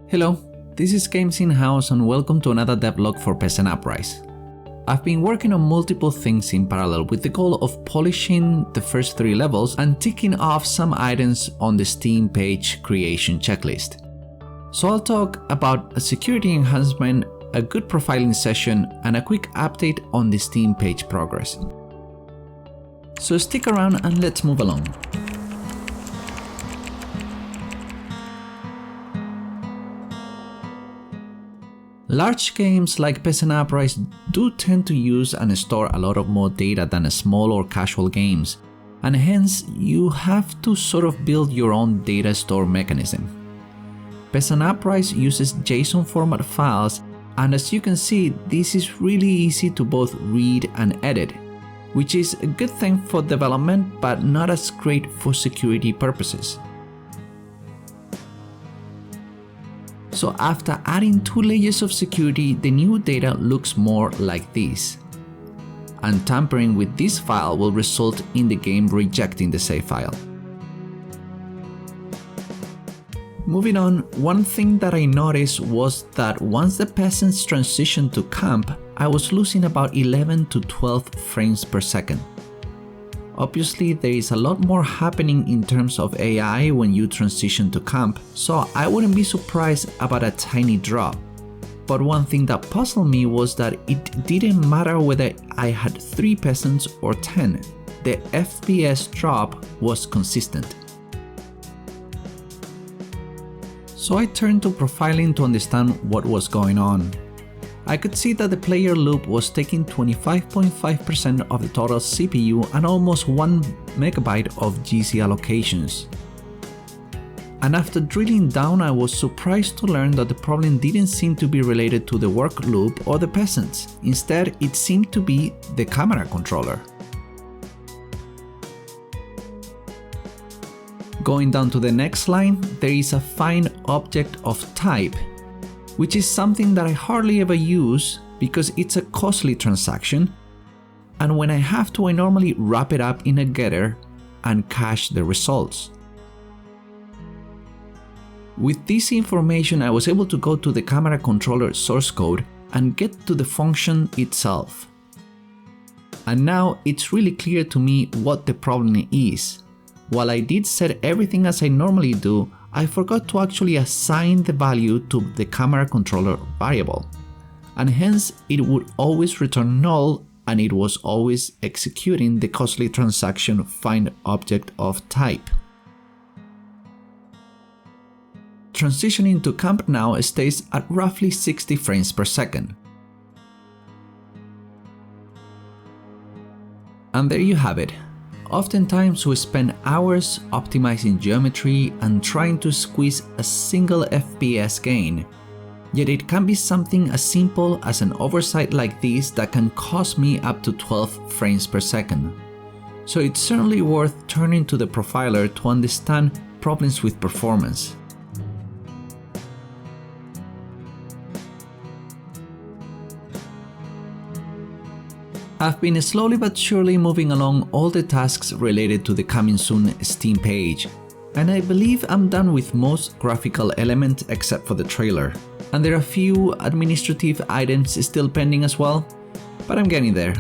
Hello, this is Games In-House and welcome to another devlog for Peasant Uprise. I've been working on multiple things in parallel with the goal of polishing the first 3 levels and ticking off some items on the Steam page creation checklist. So I'll talk about a security enhancement, a good profiling session, and a quick update on the Steam page progress. So stick around and let's move along. Large games like Peasant Uprise do tend to use and store a lot of more data than small or casual games, and hence you have to sort of build your own data store mechanism. Peasant Uprise uses JSON format files, and as you can see, this is really easy to both read and edit, which is a good thing for development but not as great for security purposes. So after adding 2 layers of security, the new data looks more like this. And tampering with this file will result in the game rejecting the save file. Moving on, one thing that I noticed was that once the peasants transitioned to camp, I was losing about 11 to 12 frames per second. Obviously, there is a lot more happening in terms of AI when you transition to camp, so I wouldn't be surprised about a tiny drop. But one thing that puzzled me was that it didn't matter whether I had 3 peasants or 10, the FPS drop was consistent. So I turned to profiling to understand what was going on. I could see that the player loop was taking 25.5% of the total CPU and almost 1 megabyte of GC allocations. And after drilling down, I was surprised to learn that the problem didn't seem to be related to the work loop or the peasants. Instead, it seemed to be the camera controller. Going down to the next line, there is a find object of type, which is something that I hardly ever use because it's a costly transaction, and when I have to, I normally wrap it up in a getter and cache the results. With this information, I was able to go to the camera controller source code and get to the function itself. And now it's really clear to me what the problem is. While I did set everything as I normally do, I forgot to actually assign the value to the camera controller variable, and hence it would always return null and it was always executing the costly transaction find object of type. Transitioning to camp now stays at roughly 60 frames per second. And there you have it. Oftentimes we spend hours optimizing geometry and trying to squeeze a single FPS gain, yet it can be something as simple as an oversight like this that can cost me up to 12 frames per second. So it's certainly worth turning to the profiler to understand problems with performance. I've been slowly but surely moving along all the tasks related to the coming soon Steam page, and I believe I'm done with most graphical elements except for the trailer, and there are a few administrative items still pending as well, but I'm getting there.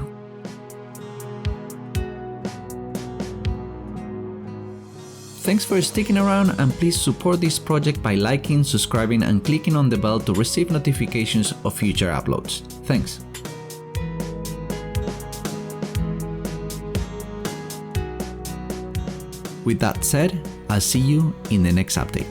Thanks for sticking around, and please support this project by liking, subscribing and clicking on the bell to receive notifications of future uploads. Thanks. With that said, I'll see you in the next update.